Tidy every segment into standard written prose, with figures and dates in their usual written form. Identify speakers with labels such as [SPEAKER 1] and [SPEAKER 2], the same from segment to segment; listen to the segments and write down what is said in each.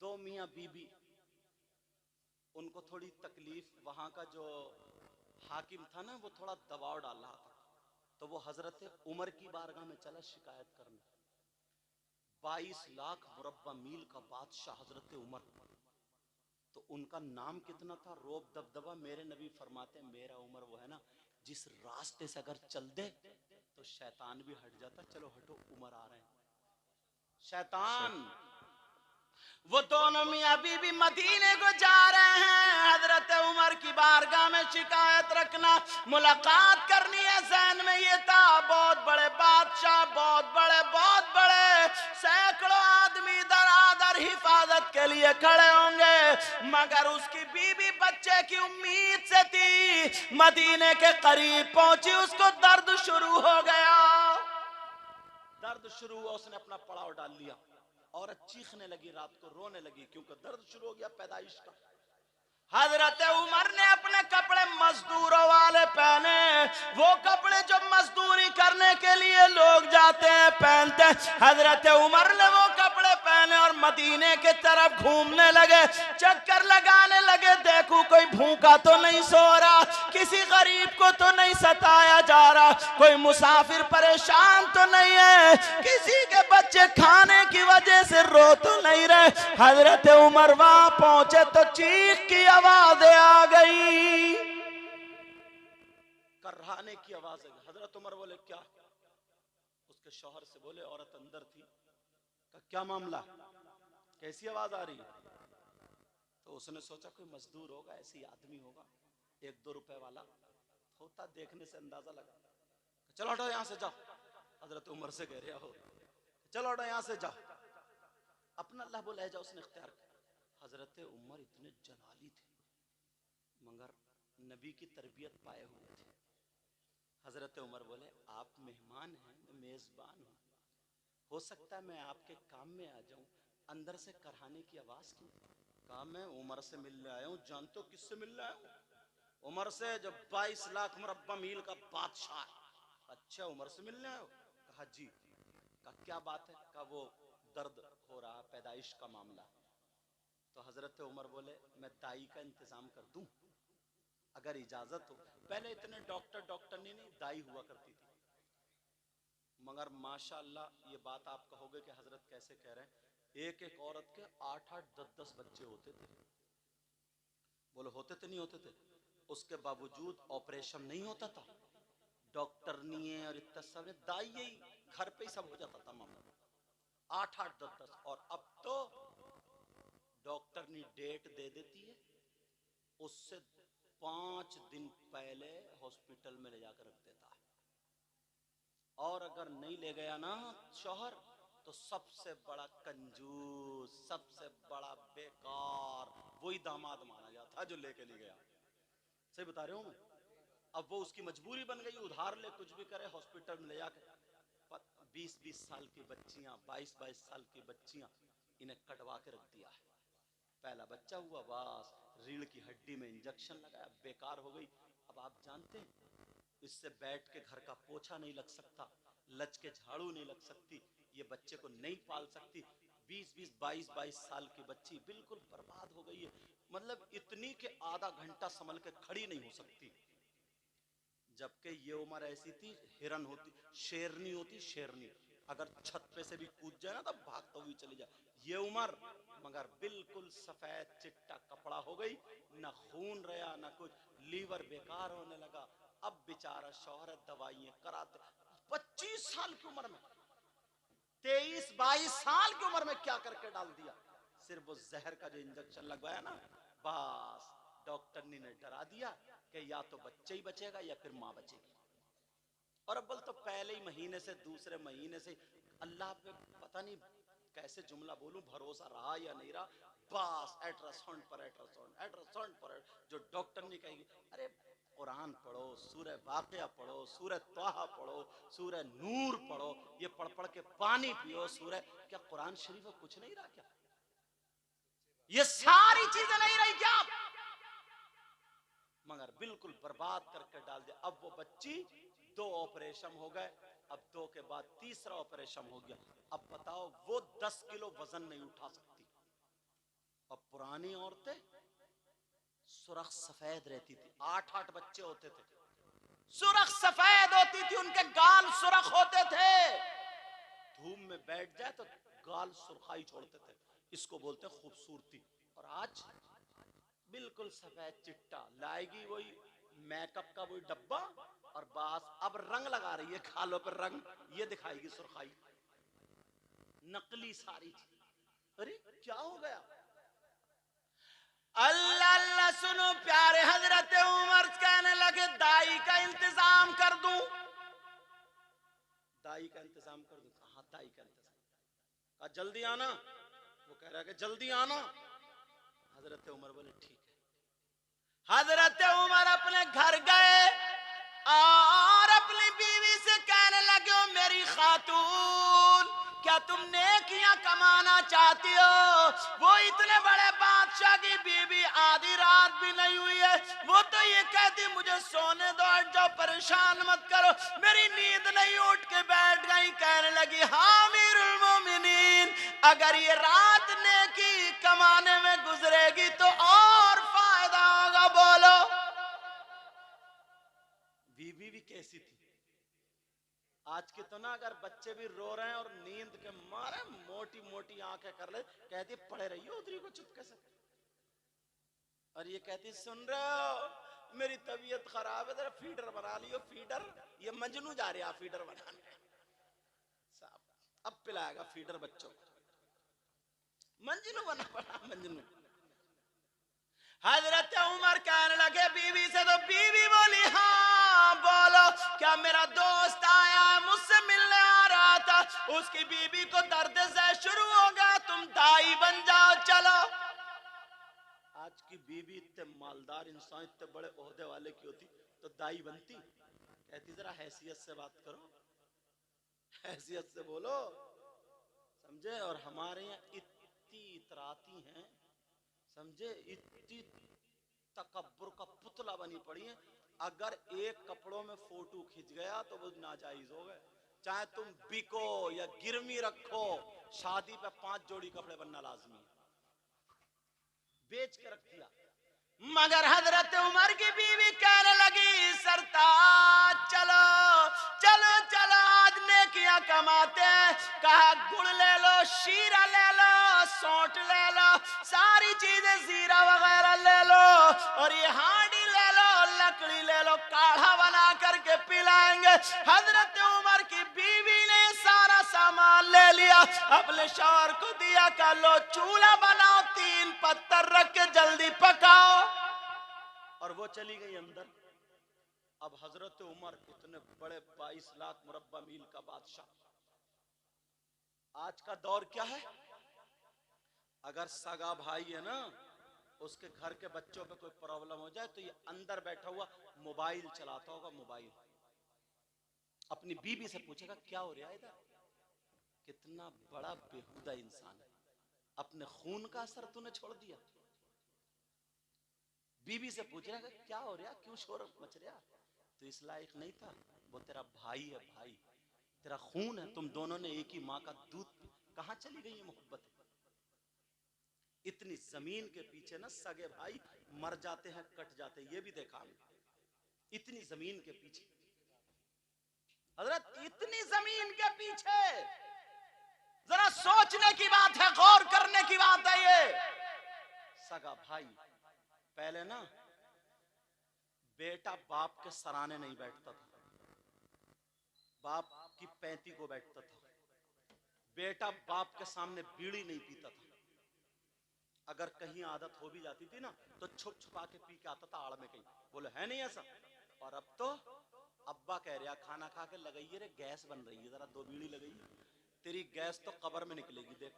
[SPEAKER 1] दो मियाँ बीबी, उनको थोड़ी तकलीफ, वहां का जो हाकिम था ना वो थोड़ा दबाव डाल रहा था, तो वो हजरत उमर की बारगाह में चला शिकायत करने। 22 लाख मुरब्बा मील का बादशाह हजरत उमर, तो उनका नाम कितना था, रोब दबदबा। मेरे नबी फरमाते मेरा उमर वो है ना, जिस रास्ते से अगर चल दे तो शैतान भी हट जाता। चलो हटो, उमर आ रहे हैं। शैतान, वो दोनों मियाँ बीबी मदीने को जा रहे हैं। हजरत उमर की बारगाह में शिकायत रखना, मुलाकात करनी है। ज़हन में ये था बहुत बड़े बादशाह, बहुत बड़े सैकड़ों आदमी दर हिफाजत के लिए खड़े होंगे, मगर उसकी बीबी बच्चे की उम्मीद से थी। मदीने के करीब पहुंची, उसको दर्द शुरू हो गया। दर्द शुरू हुआ, उसने अपना पड़ाव डाल लिया। औरत चीखने लगी, रात को रोने लगी, क्योंकि दर्द शुरू हो गया पैदाइश का। हजरत उमर ने अपने कपड़े मजदूरों वाले पहने, वो कपड़े जो मजदूरी करने के लिए लोग जाते हैं पहनते हैं। हजरत उमर ने वो कपड़े पहने और मदीने के तरफ घूमने लगे, चक्कर लगाने लगे। देखूं कोई भूखा तो नहीं सो रहा, किसी गरीब को तो नहीं सताया जा रहा, कोई मुसाफिर परेशान तो नहीं है, किसी के बच्चे खाने की वजह से रो तो नहीं रहे। हजरत उमर वहां पहुंचे तो चीख की आवाजें आ गई, कर्राने की आवाज आई। हजरत उमर बोले क्या? उसके शौहर से बोले, औरत अंदर थी, का क्या मामला, कैसी आवाज आ रही? तो उसने सोचा कोई मजदूर होगा, ऐसी आदमी होगा, 1-2 रुपए वाला होता, देखने से अंदाजा लगा। चलो हटो यहां से जाओ। हजरत उमर से कह रहा हो, चलो हटो यहां से जाओ। अपना अल्लाह बोला जाओ, उसने इख्तियार किया। हजरत उमर इतने जलाली थे, मगर नबी की तरबियत पाए हुए थे। हजरत उमर बोले आप मेहमान हैं, मैं मेजबान हूं, हो सकता है मैं आपके काम में आ जाऊं, अंदर से करहाने की आवाज क्यों? कहा मैं उमर से मिलने आया हूं। जानते हो किससे मिलने आया हूं? उमर से, जो 22 लाख मुरब्बा मील का बादशाह है। अच्छा, उमर से मिलने आए हो? कहा जी। कहा क्या बात है? कहा वो दर्द हो रहा, पैदाइश का मामला। तो हजरत उमर बोले मैं दाई का इंतजाम कर दूं, अगर इजाजत हो। पहले इतने डॉक्टर नहीं, दाई हुआ करती थी। मगर माशाअल्लाह ये बात आप कहोगे कि हजरत कैसे कह रहे हैं, एक एक औरत के 8-8, 10-10 बच्चे होते थे। बोलो होते थे नहीं होते थे? उसके बावजूद ऑपरेशन नहीं होता था, डॉक्टर नहीं है और इतना सब, दाई यही घर पे ही सब हो जाता था मामला। 8-8, 10-10। और अब तो डॉक्टर ने डेट दे देती है, उससे 5 दिन पहले हॉस्पिटल में ले जाकर रख देता है। और अगर नहीं ले गया ना शौहर, तो सबसे बड़ा कंजूस, सबसे बड़ा बेकार वही दामाद माना जाता है जो लेके नहीं गया। सही बता रहे हूं मैं? अब वो उसकी मजबूरी बन गई, उधार ले कुछ भी करे, हॉस्पिटल में ले जाकर 20-20 साल की बच्चियां, 22-22 साल की बच्चियां, इन्हें कटवा के रख दिया है। पहला बच्चा हुआ, बस रीढ़ की हड्डी में इंजेक्शन लगाया, बेकार हो गई। अब आप जानते हैं, इससे बैठ के घर का पोछा नहीं लग सकता, लच के झाड़ू नहीं लग सकती, ये बच्चे को नहीं पाल सकती। 20-20, 22-22 साल की बच्ची बिल्कुल बर्बाद हो गई है। मतलब इतनी के आधा घंटा संभल के खड़ी नहीं हो सकती, जबकि ये उम्र ऐसी थी, हिरन होती, शेरनी होती, शेरनी, अगर छत पे से भी कूद जाए ना तो भागते हुए चली जाए। ये उम्र, मगर बिल्कुल सफेद चिट्टा कपड़ा हो गई, ना खून रहा ना कुछ, लीवर बेकार होने लगा। अब बेचारा शौहर दवाइयां कराते, 25 साल की उम्र में, 23-22 साल की उम्र में क्या करके डाल दिया। सिर्फ वो जहर का जो इंजेक्शन लगवाया ना, बस डॉक्टर ने डरा दिया कि या तो बच्चे ही बचेगा या फिर मां बचेगी। और अब तो पहले ही महीने से, दूसरे महीने से, अल्लाह पे पता नहीं कैसे जुमला बोलूं, भरोसा रहा या नहीं रहा, बस अल्ट्रासाउंड पर अल्ट्रासाउंड, अल्ट्रासाउंड पर, जो डॉक्टर ने कहेगी अरे कुरान पढ़ो, सूरह वाक़िया पढ़ो, सूरह तोहा पढ़ो, सूरह नूर पढ़ो, ये पढ़ पढ़ के पानी पियो सूरह, क्या कुरान शरीफ में कुछ नहीं रहा क्या? ये सारी चीजें नहीं रही क्या? मगर बिल्कुल बर्बाद करके डाल दिया। अब वो बच्ची, 2 ऑपरेशन हो गए, अब 2 के बाद तीसरा ऑपरेशन हो गया। अब बताओ वो 10 किलो वजन नहीं उठा सकती, और पुरानी औरतें सुर्ख सफेद रहती थी, 8-8 बच्चे होते थे, सुर्ख सफेद होती थी, उनके गाल सुर्ख होते थे, धूप में बैठ जाए तो गाल सुर्खाई छोड़ते थे। इसको बोलते खूबसूरती। और आज बिल्कुल सफेद चिट्टा, लाएगी वही मेकअप का वही डब्बा और बस अब रंग लगा रही है खालों पर रंग, ये दिखाएगी सुर्खाई, नकली सारी चीज। अरे क्या हो गया? अल्लाह अल्लाह सुनो प्यारे, हजरत उमर कहने लगे दाई का इंतजाम कर दूं, दाई का इंतजाम कर दूं। कहा दाई का इंतजाम? कहा जल्दी आना। वो कह रहा है कि जल्दी आना। हजरत उमर बोले ठीक है। हजरत उमर अपने घर गए और अपनी बीवी से कहने लगे, ओ मेरी खातून, क्या तुम नेकियां कमाना चाहती हो? वो इतने बड़े बादशाह की बीवी, आधी रात भी नहीं हुई है, वो तो ये कहती मुझे सोने दो, हट जाओ, परेशान मत करो। मेरी नींद नहीं, उठ के बैठ गई। कहने लगी, हाँ अमीरुल मोमिनीन, अगर ये रात नेकी कमाने में गुजरेगी तो और फायदा होगा। बोलो बीवी भी कैसी थी? आज के तो ना अगर बच्चे भी रो रहे हैं और नींद के मारे मोटी मोटी आंखें कर ले, कहती पड़े रहिए उधरी को चुपके से, और ये कहती सुन रहे हो मेरी तबीयत खराब है, जरा फीडर बना लियो, फीडर। ये मजनू जा रहा फीडर बनाने, अब पिलाएगा फीडर बच्चों को, मजनू बना पड़ा मजनू। हजरत उमर कहने लगे बीवी से, तो बीवी बोली हाँ बोलो, क्या मेरा दोस्त आया मुझसे मिलने आ रहा था, उसकी बीवी को दर्द से शुरू हो गया, तुम दाई बन जाओ चलो। आज की बीवी इतने मालदार इंसान, इतने बड़े ओहदे वाले की होती तो दाई बनती? कहती जरा हैसियत से बात करो, हैसियत से बोलो, समझे। और हमारे यहाँ इतनी इतराती हैं, समझे, इतनी तकब्बुर का पुतला बनी पड़ी है, अगर एक कपड़ों में फोटो खिंच गया तो वो नाजायज हो गए। चाहे तुम बिको या गिरवी रखो, शादी पे 5 जोड़ी कपड़े बनना लाजमी है, बेच के रख दिया। मगर हजरत उमर की बीवी कहने लगी सरताज चलो चलो चलो, आज नेकियां कमाते हैं। कहा गुड़ ले लो, शीरा ले लो, सौंठ ले लो, सारी चीजें जीरा वगैरह ले लो, और ये हांडी ले लो, लकड़ी ले लो, काढ़ा बना करके पिलाएंगे। हजरत उमर की बीवी ने सारा सामान ले लिया, अपने शौहर को दिया, कहा लो चूल्हा बनाओ, 3 पत्थर रख के जल्दी पकाओ, और वो चली गई अंदर। अब हजरत उमर इतने बड़े 22 लाख मुरब्बा मील का बादशाह। आज का दौर क्या है? अगर सगा भाई है ना, उसके घर के बच्चों पे कोई प्रॉब्लम हो जाए तो ये अंदर बैठा हुआ मोबाइल चलाता होगा, मोबाइल, अपनी बीवी से पूछेगा क्या हो रहा है इधर। कितना बड़ा बेहुदा इंसान है, अपने खून का असर तूने छोड़ दिया। बीवी से पूछ रहा है क्या हो रहा, क्यों शोर मच रहा, तो इस लायक नहीं था, वो तेरा भाई है, भाई तेरा खून है, तुम दोनों ने एक ही माँ का दूध। कहां चली गई ये मोहब्बत? इतनी जमीन के पीछे ना सगे भाई मर जाते हैं, कट जाते हैं, ये भी देखा हमने। इतनी जमीन के पीछे हजरत, इतनी जमीन के पीछे, जरा सोचने की बात है, गौर करने की बात है ये। सगा भाई, पहले ना बेटा बाप के सराने नहीं बैठता था, बाप की 35 को बैठता था, बेटा बाप के सामने बीड़ी नहीं पीता था, अगर कहीं आदत हो भी जाती थी ना तो छुप छुपा के पी के आता था आड़ में कहीं, बोले है नहीं ऐसा। और अब तो अब्बा कह रहा खाना खा के लगाइए रे, गैस बन रही है, जरा 2 बीड़ी लगाइए, तेरी गैस तो कब्र में निकलेगी देख।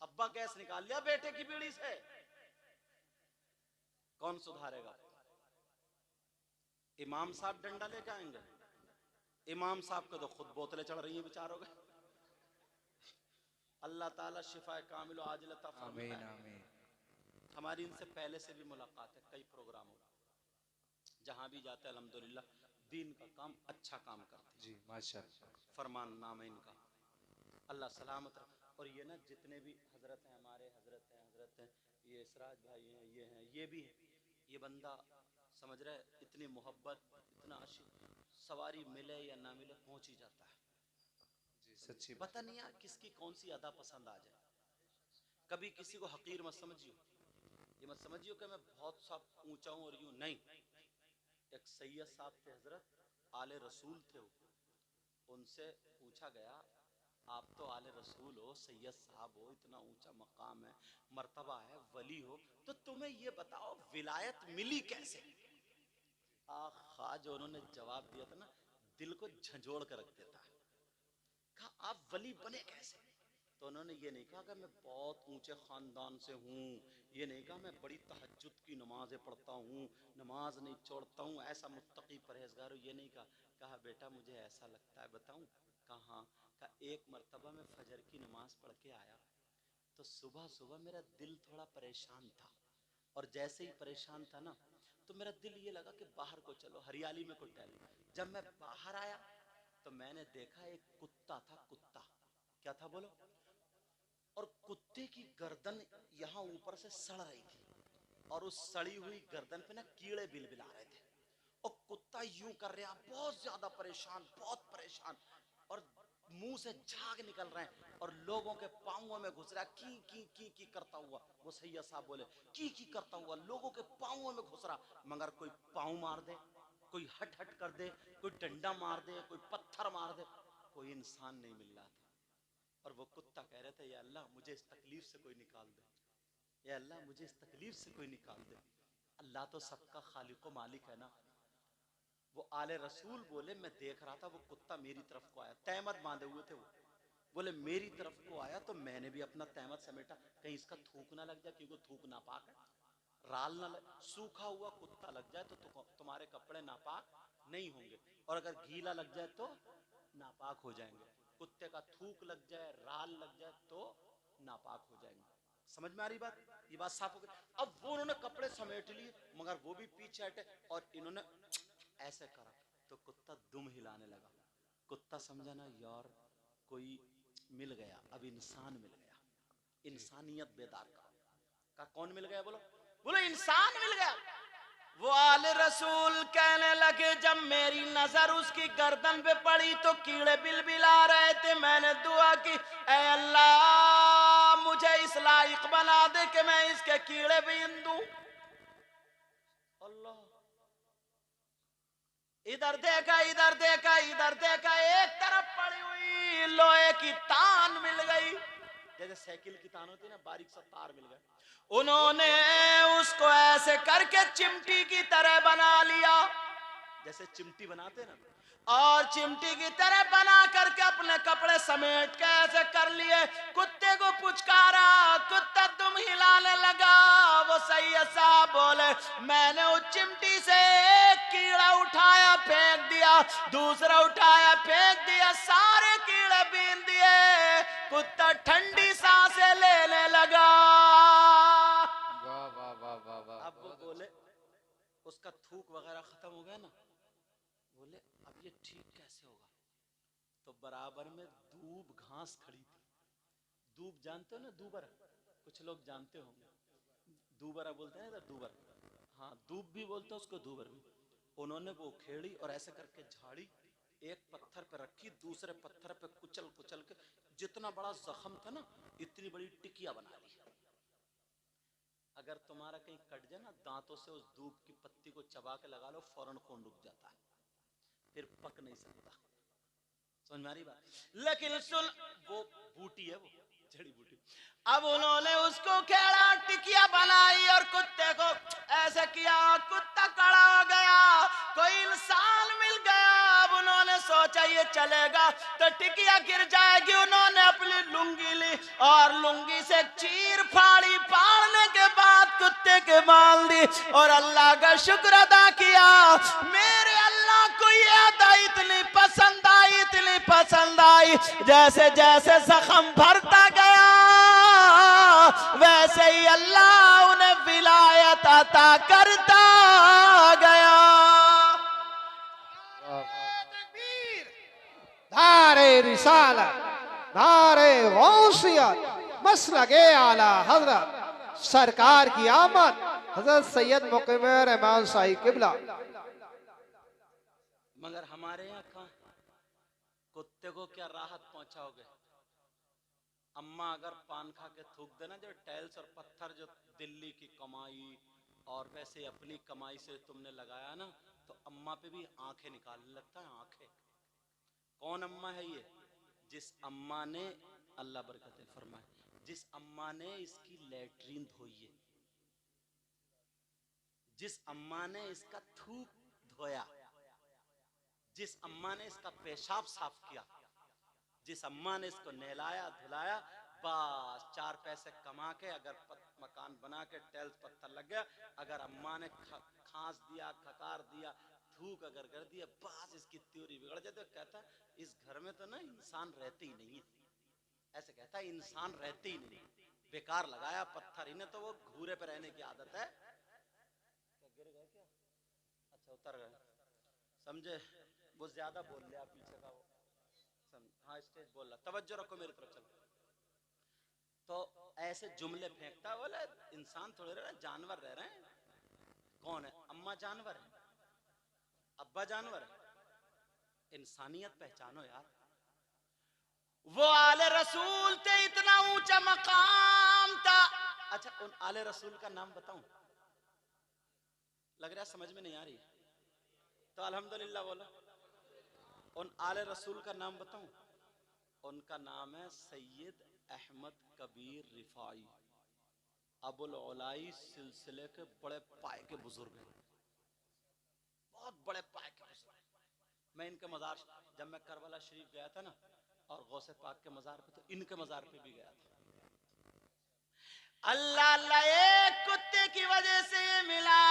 [SPEAKER 1] अब्बा गैस निकाल लिया बेटे की बीड़ी से, कौन सुधारेगा? इमाम साहब डंडा लेके आएंगे, इमाम साहब को तो खुद बोतलें चढ़ रही हैं बेचारों के। अल्लाह ताला शिफा कामिल आजिल अता फरमाए। आमीन आमीन। हमारी इनसे पहले से भी मुलाकात है, कई प्रोग्राम हो, जहां भी जाते हैं अल्हम्दुलिल्लाह दीन का काम, अच्छा काम करते हैं जी, माशाअल्लाह। फरमान नाम है इनका, अल्लाह सलामत रखे। और ये ना जितने भी हजरत हैं हमारे, हजरत हैं, ये इसराज भाई हैं, ये भी हैं, ये बंदा समझ रहे इतनी मोहब्बत, इतना आशिक, सवारी मिले या ना मिले पहुंच ही जाता है।
[SPEAKER 2] सच्ची
[SPEAKER 1] पता नहीं यार किसकी कौन सी अदा पसंद आ जाए। कभी किसी को हकीर मत समझियो, ये मत समझियो कि मैं बहुत सा ऊंचा हूं और यूं नहीं। एक सैयद साहब थे, हजरत आले रसूल थे, उनसे पूछा गया आप तो आले रसूल हो, सैयद साहब हो, इतना ऊंचा मकाम है, मर्तबा है, वली हो, तो तुम्हें ये बताओ विलायत मिली कैसे? आखा जो उन्होंने जवाब दिया था ना, दिल को झंझोड़ कर रख देता है। कहा आप वली बने कैसे? तो उन्होंने ये नहीं कहा कि मैं बहुत ऊंचे खानदान से हूँ, ये नहीं कहा मैं बड़ी तहज्जुद की नमाजें पढ़ता हूँ, नमाज नहीं छोड़ता हूँ, ऐसा मुत्तकी परहेजगार हूँ, ये नहीं कहा। कहा बेटा मुझे ऐसा लगता है, बताऊँ? कहा एक मर्तबा मैं फजर की नमाज पढ़ के आया तो सुबह सुबह मेरा दिल थोड़ा परेशान था, और जैसे ही परेशान था ना तो मेरा दिल ये लगा कि बाहर को चलो, हरियाली में को टहलो। जब मैं बाहर आया तो मैंने देखा एक कुत्ता था, कुत्ता क्या था बोलो? और कुत्ते की गर्दन यहाँ ऊपर से सड़ रही थी, और उस सड़ी हुई गर्दन पे ना कीड़े बिलबिला रहे थे, और कुत्ता यूं कर रहा, बहुत ज्यादा परेशान, बहुत परेशान, और मुंह से झाग निकल रहे हैं, और लोगों के पांवों में घुस रहा है, की करता हुआ। वो सैयद साहब बोले की करता हुआ लोगों के पांवों में घुस रहा, मगर कोई पांव मार दे, कोई हट हट कर दे, कोई डंडा मार दे, कोई पत्थर मार दे, कोई इंसान नहीं मिल रहा था। और वो कुत्ता कह रहे थे या अल्लाह मुझे इस तकलीफ से कोई निकाल दे, या अल्लाह मुझे इस तकलीफ से कोई निकाल दे। अल्लाह तो सबका खालिक व मालिक है ना। वो आले रसूल बोले मैं देख रहा था वो कुत्ता मेरी तरफ को आया, तहमत बांधे हुए थे वो, बोले मेरी तरफ को आया तो मैंने भी अपना तहमत समेटा, कहीं इसका थूक ना लग जाए, क्योंकि थूक नापाक है, राल ना लग, सूखा हुआ कुत्ता लग जाए तो तुम्हारे कपड़े नापाक नहीं होंगे, और अगर गीला लग जाए तो नापाक हो जाएंगे। कुत्ते का थूक लग जाए, राल लग जाए तो नापाक हो जाएंगे। समझ में आ रही बात? ये बात साफ हो गई। अब वो उन्होंने कपड़े समेट लिए, मगर वो भी पीछे हटे, और इन्होंने ऐसे करा तो कुत्ता दुम हिलाने लगा। कुत्ता समझा ना यार कोई मिल गया, अब इंसान मिल गया, इंसानियत बेदार का कौन मिल गया बोलो? बोलो इंसान मिल गया। वो आले रसूल कहने लगे जब मेरी नजर उसकी गर्दन पे पड़ी तो कीड़े बिलबिला रहे थे, मैंने दुआ की ऐ अल्लाह मुझे इस लायक बना दे कि मैं इसके कीड़े बीन दूं। अल्लाह, इधर देखा, इधर देखा, इधर देखा, एक तरफ पड़ी हुई लोहे की तान मिल गई, जैसे साइकिल की तान होती है ना, बारीक सा तार मिल गया। उन्होंने उसको ऐसे करके चिमटी की तरह बना लिया, जैसे चिमटी बनाते ना, और चिमटी की तरह बना करके अपने कपड़े समेट के ऐसे कर लिए, कुत्ते को पुचकारा, कुत्ता दुम हिलाने लगा। वो सैयद साहब बोले मैंने उस चिमटी से एक कीड़ा उठाया फेंक दिया, दूसरा उठाया फेंक दिया, सारे कीड़े बीन दिए, कुत्ता ठंडी सांसें लेने लगा।
[SPEAKER 2] वाह वाह वाह वाह वाह।
[SPEAKER 1] अब वो बोले उसका थूक वगैरह खत्म हो गया ना, बोले अब ये ठीक कैसे होगा? तो बराबर में दूब घास खड़ी थी। दूब जानते हो ना, दूबर, कुछ लोग जानते होंगे, दूबरा बोलते हैं ना, दूबर, हाँ दूब भी बोलते हैं उसको, दूबर भी। उन्होंने वो खेड़ी और ऐसे करके झाड़ी, एक पत्थर पे रखी, दूसरे पत्थर पे कुचल कुचल के जितना बड़ा जख्म था ना इतनी बड़ी टिकिया बना ली। अगर तुम्हारा कहीं कट जाए ना, दांतों से उस दूब की पत्ती को चबा के लगा लो, फौरन खून रुक जाता है, फिर पक नहीं सकता। समझ में आ रही बात? लेकिन सुन, वो बूटी है, वो जड़ी बूटी। अब उन्होंने उसको खेड़ा टिकिया बनाई और कुत्ते को ऐसे किया, कुत्ता खड़ा हो गया, कोई इंसान मिल गया। अब उन्होंने सोचा ये चलेगा तो टिकिया गिर जाएगी, उन्होंने अपनी लुंगी ली और लुंगी से चीर फाड़ी, फाड़ने के बाद कुत्ते के बाल दी और अल्लाह का शुक्र अदा किया। मेरे अल्लाह को ये अदा इतनी पसंद आई, इतनी पसंद आई, जैसे जैसे जख्म भरता गया वैसे ही अल्लाह उन्हें विलायत अता करता गया।
[SPEAKER 2] धारे रिसालत
[SPEAKER 3] नारे गौसियत मसलके आला हजरत सरकार की आमद हजरत सैयद मुकीम रहमान साहिब किबला।
[SPEAKER 1] मगर हमारे यहाँ कहाँ कुत्ते को क्या राहत पहुंचाओगे? अम्मा अगर पान खा के थूक देना, जो टाइल्स और पत्थर जो दिल्ली की कमाई और वैसे अपनी कमाई से तुमने लगाया ना, तो अम्मा पे भी आंखें निकालने लगता है। आंखें कौन अम्मा है ये? जिस अम्मा ने, अल्लाह बरकत फरमाए, जिस अम्मा ने इसकी लैट्रीन धोई है, जिस अम्मा ने इसका थूक धोया, जिस अम्मा ने इसका पेशाब साफ किया, जिस अम्मा ने इसको नहलाया धुलाया, बस 4 पैसे कमा के अगर मकान बना के टाइल्स पत्थर लग गया, अगर अम्मा ने खांस दिया, खकार दिया, थूक अगर कर दिया, बस इसकी थ्योरी बिगड़ जाती है। कहता है इस घर में तो ना इंसान रहते ही नहीं है, ऐसे कहता है इंसान रहते ही नहीं, बेकार लगाया पत्थर, इन्हें तो वो घूरे पे रहने की आदत है। क्या गिर गए क्या? अच्छा उतर गए, समझे? वो ज्यादा बोल लिया पीछे का वो। हाँ स्टेज बोल रहा, तवज्जो रखो मेरी तरफ। चलो तो ऐसे जुमले फेंकता है, बोले इंसान थोड़े रह रहे, जानवर रह रहे हैं। कौन है? अम्मा जानवर है, अब्बा जानवर है? इंसानियत पहचानो यार। वो आले रसूल थे, इतना ऊंचा मकाम था। अच्छा उन आले रसूल का नाम बताऊं? लग रहा है समझ में नहीं आ रही, तो अल्हम्दुलिल्लाह बोलो। उन आले रसूल का नाम बताऊं? उनका नाम है सैयद अहमद कबीर रिफाई, अबुल उलाई सिलसिले के बड़े पाए के बुजुर्ग हैं, बहुत बड़े पाए के बुजुर्ग। मैं इनके मजार, जब मैं करबला शरीफ गया था ना और गौसे पाक के मजार पे, तो इनके मजार पे भी गया था। अल्लाह अल्लाह, एक कुत्ते की वजह से ये मिला।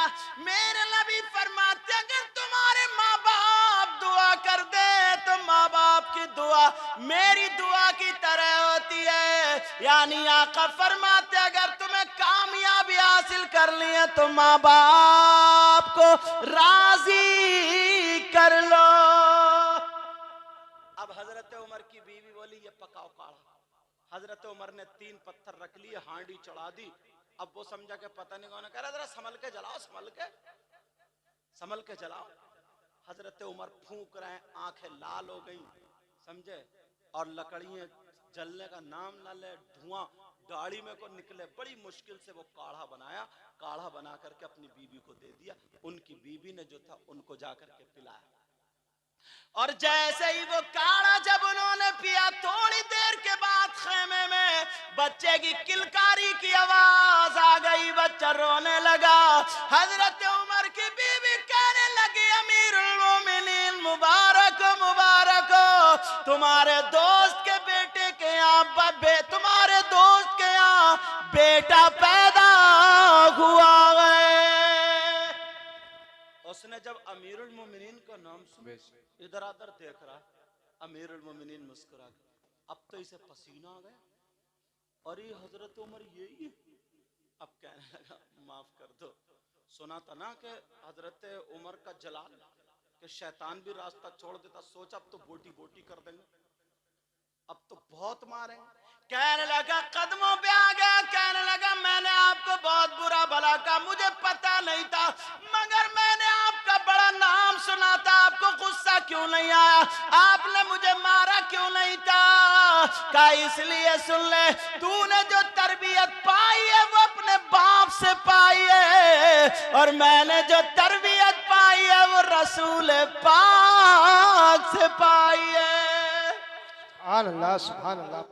[SPEAKER 1] मेरे नबी फरमाते अगर तुम्हारे माँ बाप दुआ कर दे तो माँ बाप की दुआ मेरी दुआ की तरह होती है। यानी आका फरमाते अगर तुम्हें कामयाबी हासिल कर ली है तो माँ बाप को राजी कर लो। अब हजरत उमर की बीवी बोली ये पकाओ काढ़ा। हजरत उमर ने 3 पत्थर रख लिए, हांडी चढ़ा दी। अब वो समझा के पता नहीं कौन, कह रहा जरा संभल के जलाओ, संभल के जलाओ। हजरत उमर फूंक रहे हैं, आंखें लाल हो गई, समझे? और लकड़ियां जलने का नाम ना ले, धुआं दाढ़ी में को निकले। बड़ी मुश्किल से वो काढ़ा बनाया, काढ़ा बना करके अपनी बीवी को दे दिया। उनकी बीवी ने जो था उनको जाकर के पिलाया। और जैसे ही वो काढ़ा जब उन्होंने पिया, थोड़ी देर के बाद खेमे में बच्चे की किलकारी की आवाज आ गई, बच्चा रोने लगा। हजरत उमर की बीवी कहने लगी अमीरुल मोमिनीन मुबारक मुबारक, तुम्हारे दोस्त के बेटे के यहाँ तुम्हारे दोस्त के यहाँ बेटा पैदा हुआ है। उसने जब अमीरुल मोमिनीन का नाम सुना, इधर आधर देख रहा, अमीरुल मोमिनीन मुस्कुरा गया। अब तो इसे पसीना आ गया, और ये हजरत उमर यही है। अब कहने लगा माफ कर दो, सुना था ना कि हजरत उमर का जलाल कि शैतान भी रास्ता छोड़ देता, सोचा अब तो बोटी बोटी कर देंगे, अब तो बहुत मारेंगे। कहने लगा कदमों पे आ गया, कहने लगा मैंने आपको बहुत बुरा भला कहा, मुझे पता नहीं था, मगर मैंने आपका बड़ा नाम सुना था, आपको गुस्सा क्यों नहीं आया? आपने मुझे मारा क्यों नहीं था? कहा इसलिए सुन ले, तूने जो तरबियत पाई है वो अपने बाप से पाई है, और मैंने जो तरबियत पाई है वो रसूल पाक से पाई है।
[SPEAKER 3] सुभान अल्लाह, सुभान अल्लाह।